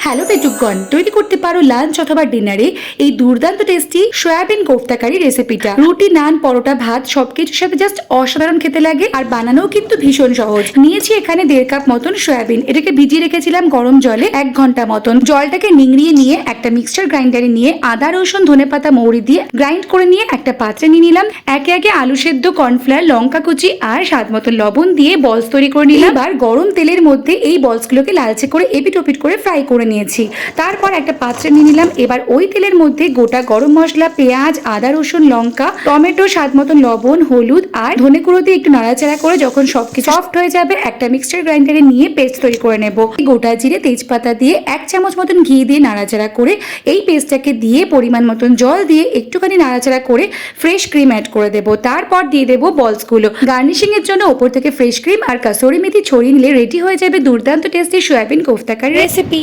Hello পেটুকগণ, তৈরি করতে পারো লাঞ্চ অথবা ডিনারে এই দুর্দান্ত টেস্টি সয়াবিন কোফতা কারি রেসিপিটা। রুটি, নান, পরোটা, ভাত সবকিছুর সাথে জাস্ট অসাধারণ খেতে লাগে, আর বানানোও কিন্তু ভীষণ সহজ। নিয়েছি এখানে 1.5 কাপ মতন সয়াবিন। এটাকে ভিজিয়ে রেখেছিলাম গরম জলে 1 ঘন্টা মতন। জলটাকে নিংড়িয়ে নিয়ে একটা মিক্সচার গ্রাইন্ডারে নিয়ে আদা, রসুন, ধনেপাতা, মৌরি দিয়ে গ্রাইন্ড করে নিয়ে একটা পাত্রে নিয়ে নিলাম। একে একে আলু সেদ্ধ, কর্নফ্লাওয়ার, লঙ্কা কুচি আর স্বাদ মতো লবণ দিয়ে বলস তৈরি করে নিলাম। এবার গরম তেলের মধ্যে এই বলসগুলোকে লালচে করে এপিট ওপিট করে ফ্রাই করে নিয়েছি। তারপর একটা পাত্রে নিয়ে নিলাম। এবার ওই তেলের মধ্যে গোটা গরম মশলা, পেঁয়াজ, আদা, রসুন, লঙ্কা, টমেটো, স্বাদ মতো লবণ, হলুদ আর ধনে গুঁড়ো দিয়ে একটু নাড়াচাড়া করে যখন সবকিছু সফট হয়ে যাবে একটা মিক্সচার গ্রাইন্ডারে নিয়ে পেস্ট তৈরি করে নেব। গোটা জিরে, তেজপাতা দিয়ে 1 চামচ মতন ঘি দিয়ে নাড়াচাড়া করে এই পেস্টটাকে দিয়ে পরিমাণ মতন জল দিয়ে একটুখানি নাড়াচাড়া করে ফ্রেশ ক্রিম অ্যাড করে দেবো। তারপর দিয়ে দেবো বলসগুলো। গার্নিশিং এর জন্য ওপর থেকে ফ্রেশ ক্রিম আর কাসুরি মেথি ছড়িয়ে নিলে রেডি হয়ে যাবে দুর্দান্ত tasty soybean kofta curry recipe.